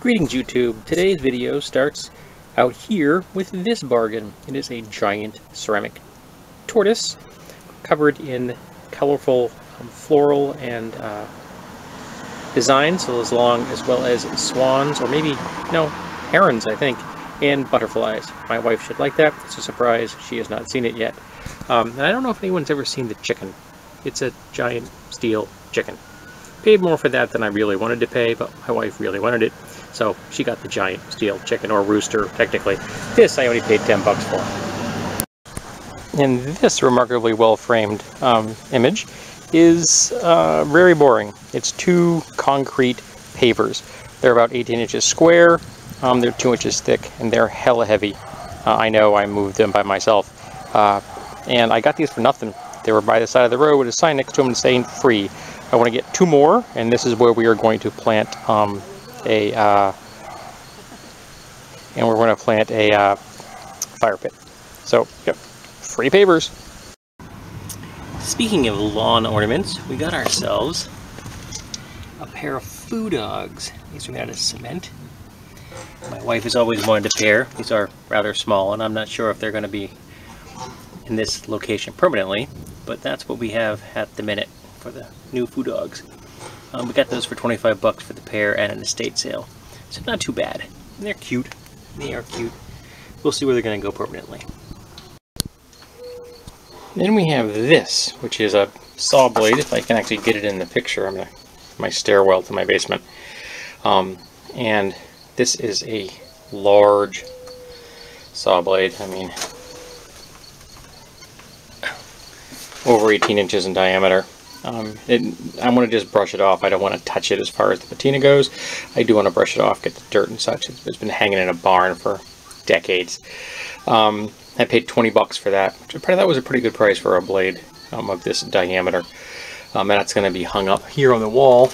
Greetings YouTube. Today's video starts out here with this bargain. It is a giant ceramic tortoise covered in colorful floral and designs, so as well as swans, or maybe, no, herons I think, and butterflies. My wife should like that. It's a surprise. She has not seen it yet. And I don't know if anyone's ever seen the chicken. It's a giant steel chicken. Paid more for that than I really wanted to pay, but my wife really wanted it, so she got the giant steel chicken, or rooster technically. This I only paid 10 bucks for. And this remarkably well framed image is very boring. It's two concrete pavers. They're about 18 inches square, they're 2 inches thick, and they're hella heavy. I know, I moved them by myself. And I got these for nothing. They were by the side of the road with a sign next to them saying free. I want to get two more, and this is where we are going to plant a fire pit. So, yep, free pavers. Speaking of lawn ornaments, we got ourselves a pair of foo dogs. These are made out of cement. My wife has always wanted a pair. These are rather small, and I'm not sure if they're going to be in this location permanently, but that's what we have at the minute for the new foo dogs. We got those for 25 bucks for the pair at an estate sale, so not too bad. And they're cute. They are cute. We'll see where they're going to go permanently. Then we have this, which is a saw blade. If I can actually get it in the picture, I'm my stairwell to my basement. And this is a large saw blade. I mean, over 18 inches in diameter. I want to just brush it off. I don't want to touch it as far as the patina goes. I do want to brush it off, get the dirt and such. It's been hanging in a barn for decades. I paid 20 bucks for that, which I thought that was a pretty good price for a blade of this diameter. And that's going to be hung up here on the wall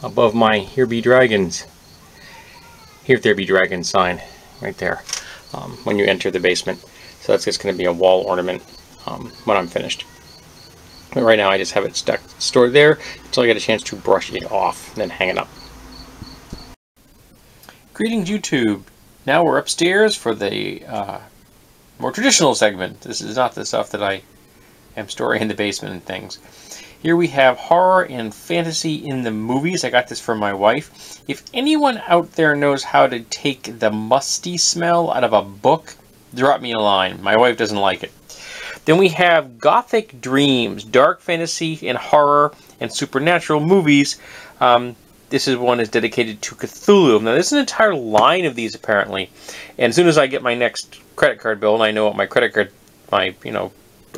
above my Here Be Dragons. Here There Be Dragons sign right there when you enter the basement. So that's just going to be a wall ornament when I'm finished. But right now I just have it stored there until I get a chance to brush it off and then hang it up. Greetings YouTube. Now we're upstairs for the more traditional segment. This is not the stuff that I am storing in the basement and things. Here we have horror and fantasy in the movies. I got this from my wife. If anyone out there knows how to take the musty smell out of a book, drop me a line. My wife doesn't like it. Then we have Gothic Dreams, dark fantasy and horror and supernatural movies. This is one that's dedicated to Cthulhu. Now, there's an entire line of these apparently. And as soon as I get my next credit card bill and I know what my credit card,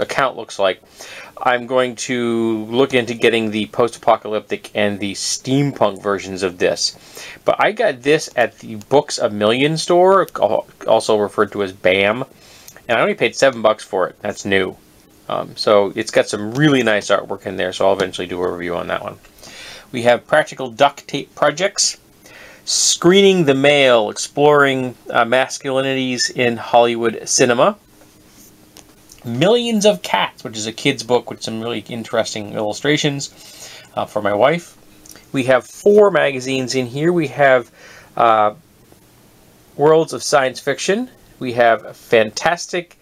account looks like, I'm going to look into getting the post-apocalyptic and the steampunk versions of this. But I got this at the Books A Million store, also referred to as BAM. And I only paid 7 bucks for it. That's new. So it's got some really nice artwork in there, so I'll eventually do a review on that one. We have Practical Duct Tape Projects, Screening the Male, Exploring Masculinities in Hollywood Cinema, Millions of Cats, which is a kid's book with some really interesting illustrations for my wife. We have 4 magazines in here. We have Worlds of Science Fiction. We have Fantastic,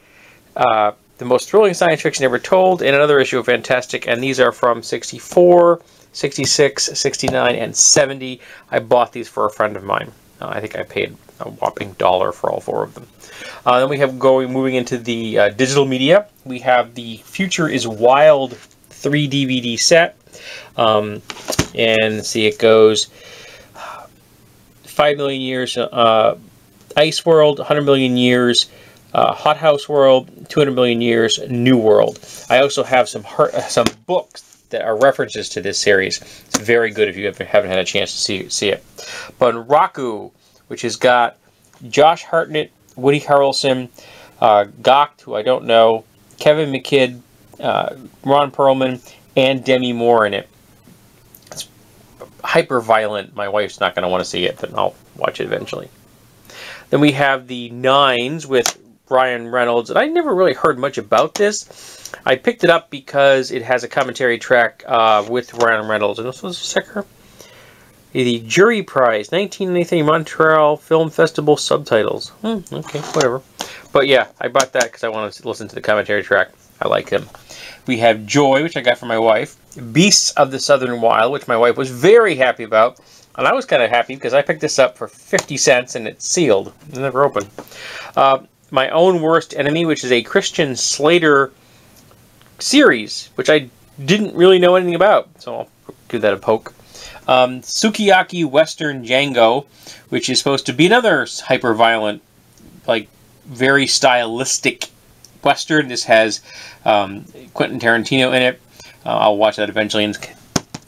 the most thrilling science fiction ever told, and another issue of Fantastic, and these are from 64, 66, 69, and 70. I bought these for a friend of mine. I think I paid a whopping $1 for all 4 of them. Then we have moving into the digital media. We have the Future is Wild 3 DVD set. And see, it goes 5 million years, Ice World, 100 million years, Hot House World, 200 million years, New World. I also have some books that are references to this series. It's very good if you haven't had a chance to see it. Bunraku, which has got Josh Hartnett, Woody Harrelson, DUCT, who I don't know, Kevin McKidd, Ron Perlman, and Demi Moore in it. It's hyper violent. My wife's not going to want to see it, but I'll watch it eventually. Then we have the Nines with Ryan Reynolds, and I never really heard much about this. I picked it up because it has a commentary track with Ryan Reynolds, and this was sicker. The Jury Prize, 1993 Montreal Film Festival subtitles. Okay, whatever. But yeah, I bought that because I wanted to listen to the commentary track. I like him. We have Joy, which I got from my wife. Beasts of the Southern Wild, which my wife was very happy about. And I was kind of happy because I picked this up for 50 cents and it's sealed. It's never opened. My Own Worst Enemy, which is a Christian Slater series, which I didn't really know anything about. So I'll give that a poke. Sukiyaki Western Django, which is supposed to be another hyper-violent, like, very stylistic Western. This has Quentin Tarantino in it. I'll watch that eventually. And it's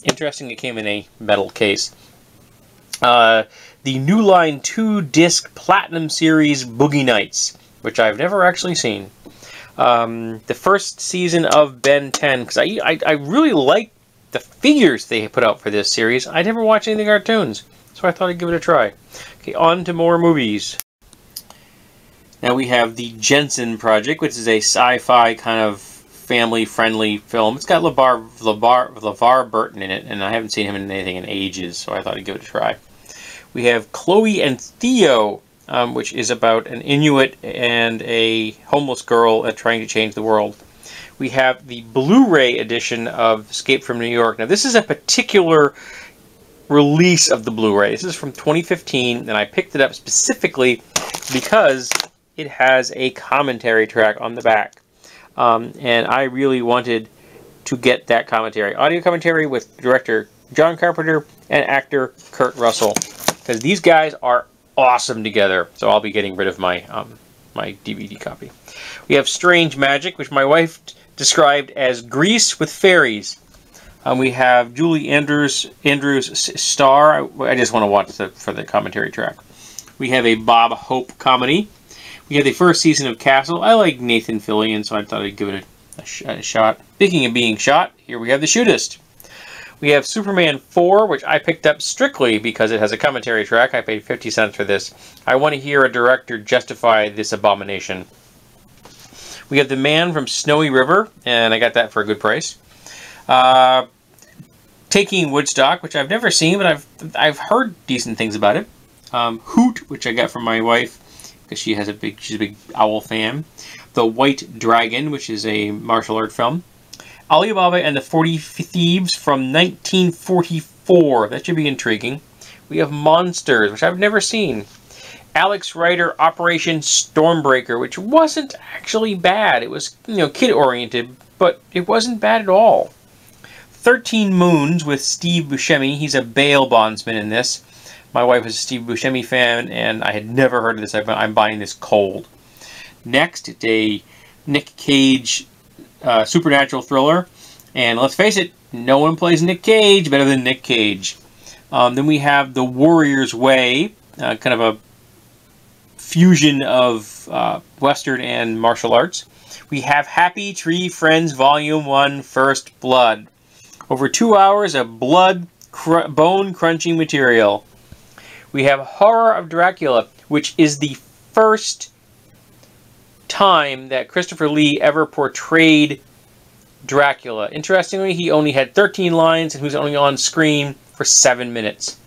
interesting, it came in a metal case. The New Line 2-disc Platinum Series Boogie Nights, which I've never actually seen. The first season of Ben 10, because I really like the figures they put out for this series. I never watched any of the cartoons, so I thought I'd give it a try. Okay, on to more movies. Now we have the Jensen Project, which is a sci-fi kind of family-friendly film. It's got LeVar Burton in it, and I haven't seen him in anything in ages, so I thought I'd give it a try. We have Chloe and Theo, which is about an Inuit and a homeless girl trying to change the world. We have the Blu-ray edition of Escape from New York. Now, this is a particular release of the Blu-ray. This is from 2015, and I picked it up specifically because it has a commentary track on the back. And I really wanted to get that commentary. Audio commentary with director John Carpenter and actor Kurt Russell. Because these guys are awesome together. So I'll be getting rid of my my DVD copy. We have Strange Magic, which my wife described as Grease with fairies. We have Julie Andrews' Star. I just want to watch for the commentary track. We have a Bob Hope comedy. We have the first season of Castle. I like Nathan Fillion, so I thought I'd give it a shot. Speaking of being shot, here we have The Shootist. We have Superman 4, which I picked up strictly because it has a commentary track. I paid 50 cents for this. I want to hear a director justify this abomination. We have The Man from Snowy River, and I got that for a good price. Taking Woodstock, which I've never seen, but I've heard decent things about it. Hoot, which I got from my wife because she's a big owl fan. The White Dragon, which is a martial art film. Alibaba and the 40 Thieves from 1944. That should be intriguing. We have Monsters, which I've never seen. Alex Rider Operation Stormbreaker, which wasn't actually bad. It was, kid-oriented, but it wasn't bad at all. 13 Moons with Steve Buscemi. He's a bail bondsman in this. My wife is a Steve Buscemi fan, and I had never heard of this. I'm buying this cold. Next, it's a Nick Cage supernatural thriller. And let's face it, no one plays Nick Cage better than Nick Cage. Then we have The Warrior's Way, kind of a fusion of Western and martial arts. We have Happy Tree Friends Volume 1, First Blood. Over 2 hours of bone-crunching material. We have Horror of Dracula, which is the first time that Christopher Lee ever portrayed Dracula. Interestingly, he only had 13 lines and he was only on screen for 7 minutes.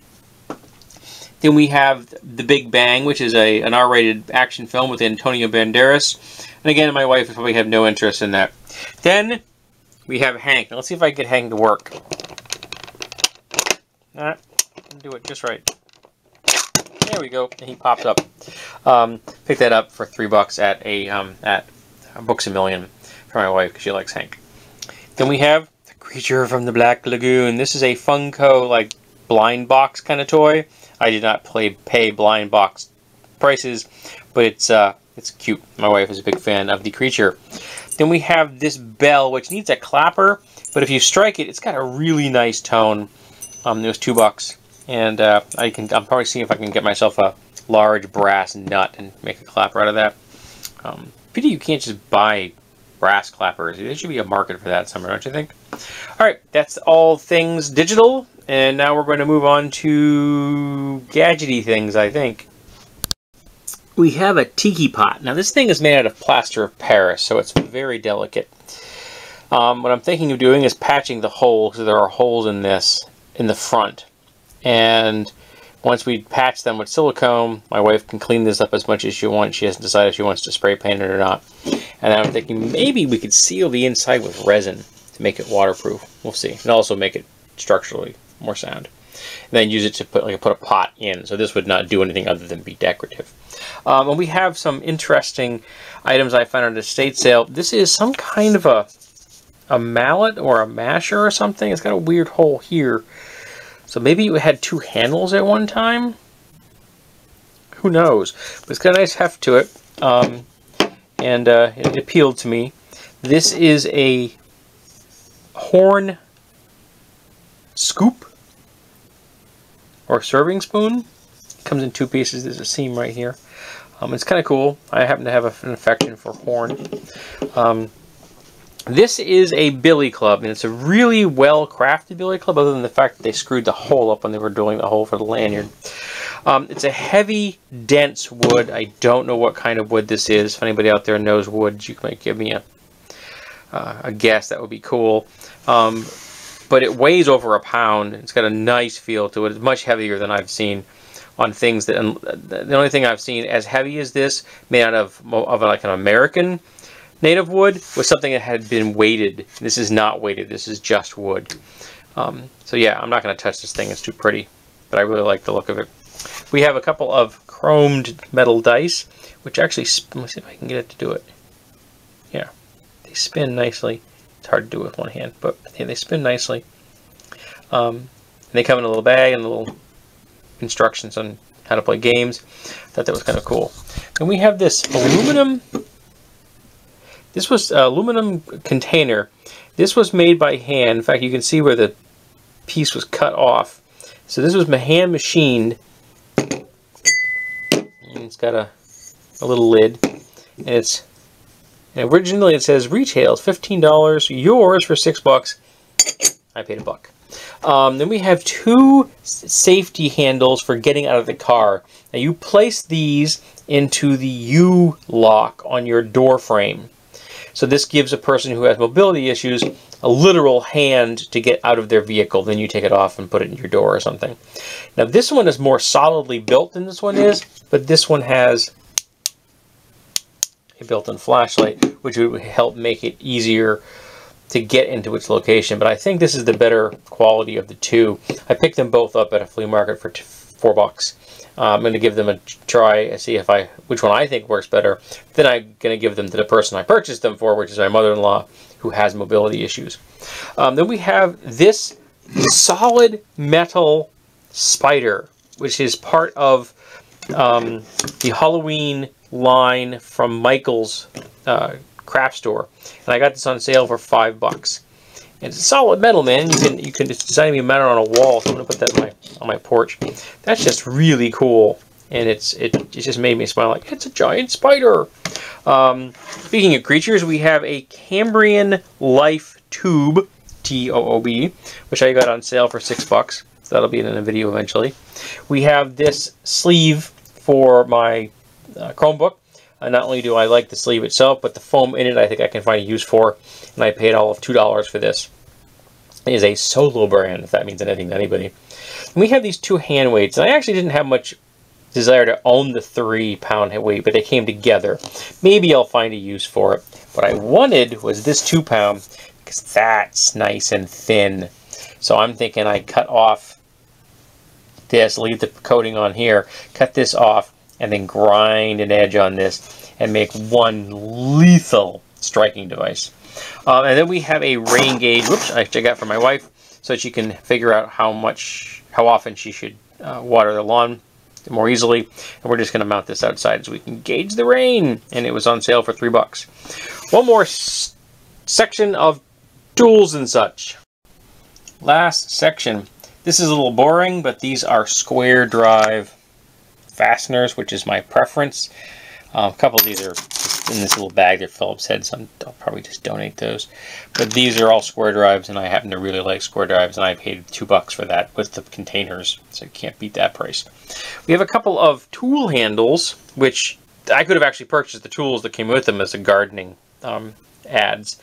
Then we have The Big Bang, which is an R-rated action film with Antonio Banderas. And again, my wife would probably have no interest in that. Then we have Hank. Now let's see if I can get Hank to work. Do it just right. There we go. And he pops up. Picked that up for $3 at Books A Million for my wife because she likes Hank. Then we have The Creature from the Black Lagoon. This is a Funko like blind box kind of toy. I did not pay blind box prices, but it's cute. My wife is a big fan of the creature. Then we have this bell, which needs a clapper, but if you strike it, it's got a really nice tone. It was $2, and I'm probably seeing if I can get myself a large brass nut and make a clapper out of that. Pity you can't just buy brass clappers. There should be a market for that somewhere, don't you think? All right, that's all things digital, and now we're going to move on to gadgety things, I think. We have a tiki pot. Now this thing is made out of plaster of Paris, so it's very delicate. What I'm thinking of doing is patching the holes, because there are holes in this in the front. And once we patch them with silicone, my wife can clean this up as much as she wants. She hasn't decided if she wants to spray paint it or not. And I'm thinking maybe we could seal the inside with resin to make it waterproof. We'll see. And also make it structurally more sound. And then use it to put a pot in. So this would not do anything other than be decorative. And we have some interesting items I found at a estate sale. This is some kind of a mallet or a masher or something. It's got a weird hole here. So maybe it had two handles at one time. Who knows? But it's got a nice heft to it. And it appealed to me. This is a horn scoop or serving spoon. It comes in two pieces. There's a seam right here. It's kind of cool. I happen to have an affection for horn. This is a billy club, and it's a really well-crafted billy club, other than the fact that they screwed the hole up when they were drilling the hole for the lanyard. It's a heavy, dense wood. I don't know what kind of wood this is. If anybody out there knows wood, you might give me a guess. That would be cool. But it weighs over a pound. It's got a nice feel to it. It's much heavier than I've seen on things that. The only thing I've seen as heavy as this, made out of like an American native wood, was something that had been weighted. This is not weighted. This is just wood. So yeah, I'm not going to touch this thing. It's too pretty. But I really like the look of it. We have a couple of chromed metal dice, which actually, let me see if I can get it to do it. Yeah, they spin nicely. It's hard to do with one hand, but yeah, they spin nicely. And they come in a little bag and little instructions on how to play games. I thought that was kind of cool. And we have this aluminum. This was an aluminum container. This was made by hand. In fact, you can see where the piece was cut off. So this was hand machined. And it's got a little lid. And originally it says retails $15, yours for $6. I paid $1. Then we have two safety handles for getting out of the car. Now you place these into the U-lock on your door frame. So this gives a person who has mobility issues a literal hand to get out of their vehicle. Then you take it off and put it in your door or something. Now this one is more solidly built than this one is, but this one has a built-in flashlight, which would help make it easier to get into its location. But I think this is the better quality of the two. I picked them both up at a flea market for $4. I'm going to give them a try and see which one I think works better. Then I'm going to give them to the person I purchased them for, which is my mother-in-law, who has mobility issues. Then we have this solid metal spider, which is part of the Halloween line from Michael's craft store. And I got this on sale for $5. And it's solid metal, man. You can design me mount it on a wall. So I'm gonna put that on my porch. That's just really cool, and it just made me smile like it's a giant spider. Speaking of creatures, we have a Cambrian Life Tube, T-O-O-B, which I got on sale for $6. So that'll be in a video eventually. We have this sleeve for my Chromebook. Not only do I like the sleeve itself, but the foam in it I think I can find a use for. And I paid all of $2 for this. It is a solo brand, if that means anything to anybody. And we have these two hand weights. And I actually didn't have much desire to own the 3-pound weight, but they came together. Maybe I'll find a use for it. What I wanted was this 2-pound, because that's nice and thin. So I'm thinking I cut off this, leave the coating on here, cut this off, and then grind an edge on this and make one lethal striking device. And then we have a rain gauge, whoops, I got from my wife, so she can figure out how often she should water the lawn more easily. And we're just going to mount this outside so we can gauge the rain. And it was on sale for $3. One more section of tools and such. Last section. This is a little boring, but these are square drive fasteners, which is my preference. A couple of these are in this little bag. They're Phillips heads, so I'll probably just donate those. But these are all square drives, and I happen to really like square drives, and I paid $2 for that with the containers, so you can't beat that price. We have a couple of tool handles, which I could have actually purchased the tools that came with them as a gardening ads.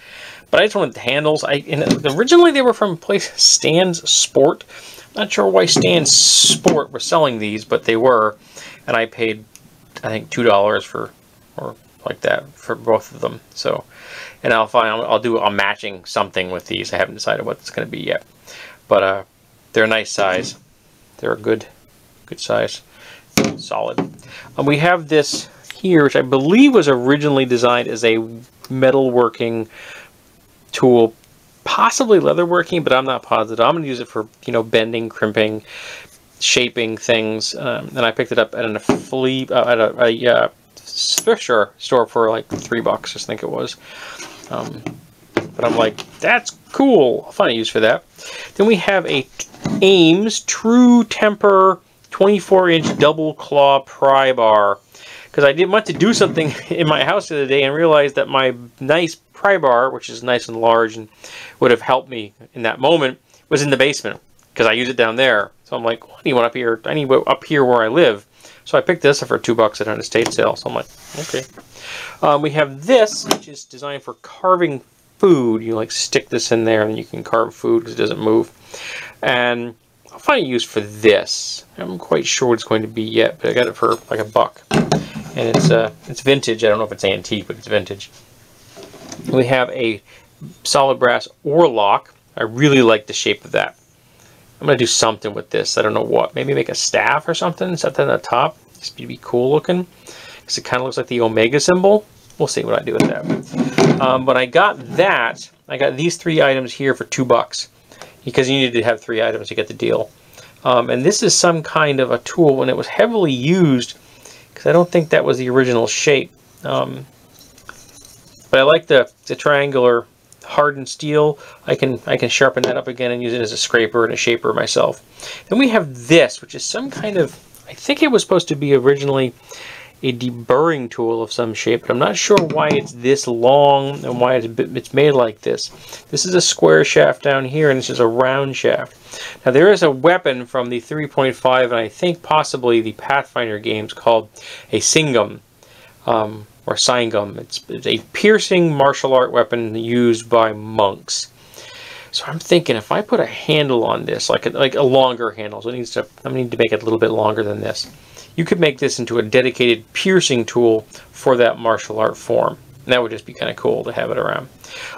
But I just wanted the handles. And originally they were from place Stan's Sport. Not sure why Stan's Sport was selling these, but they were. And I paid, I think, $2 for, or like that, for both of them. So, and I'll do a matching something with these. I haven't decided what it's going to be yet. But they're a nice size. They're a good size. Solid. We have this here, which I believe was originally designed as a metalworking tool, possibly leatherworking, but I'm not positive. I'm going to use it for, you know, bending, crimping, shaping things. And I picked it up at a thrift store for like $3, I think it was. But I'm like, that's cool. I'll find a use for that. Then we have a Ames True Temper 24-inch double claw pry bar. Because I went to do something in my house the other day and realized that my nice pry bar, which is nice and large and would have helped me in that moment, was in the basement. Because I use it down there. So I'm like, well, I need one up here. I need one up here where I live. So I picked this up for $2 at an estate sale. So I'm like, okay. We have this, which is designed for carving food. You like stick this in there and you can carve food because it doesn't move. And I'll find a use for this. I'm quite sure what it's going to be yet, but I got it for like $1. And it's vintage. I don't know if it's antique, but it's vintage. We have a solid brass oar lock. I really like the shape of that. I'm going to do something with this. I don't know what. Maybe make a staff or something. Set that on the top. Just to be cool looking. Because it kind of looks like the Omega symbol. We'll see what I do with that. But I got that. I got these 3 items here for $2. Because you needed to have 3 items to get the deal. And this is some kind of a tool. And it was heavily used. Because I don't think that was the original shape. But I like the triangular hardened steel. I can sharpen that up again and use it as a scraper and a shaper myself. Then we have this, which is some kind of, I think it was supposed to be originally a deburring tool of some shape, but I'm not sure why it's this long and why it's made like this. This is a square shaft down here, and this is a round shaft. Now there is a weapon from the 3.5 and I think possibly the Pathfinder games called a Singum. Or Singum. It's a piercing martial art weapon used by monks. So I'm thinking if I put a handle on this, like a longer handle, so I need to make it a little bit longer than this. You could make this into a dedicated piercing tool for that martial art form. And that would just be kind of cool to have it around.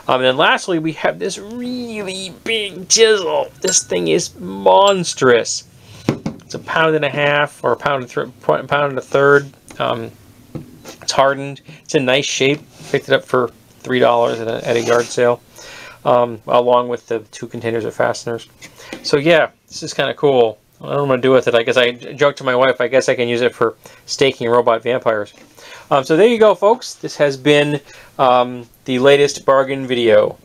And then lastly, we have this really big chisel. This thing is monstrous. It's 1.5 pounds or 1.5 pounds. It's hardened. It's in nice shape. Picked it up for $3 at a yard sale, along with the 2 containers of fasteners. So yeah, this is kind of cool. I don't know what I'm going to do with it. I guess I joked to my wife, I guess I can use it for staking robot vampires. So there you go, folks. This has been the latest bargain video.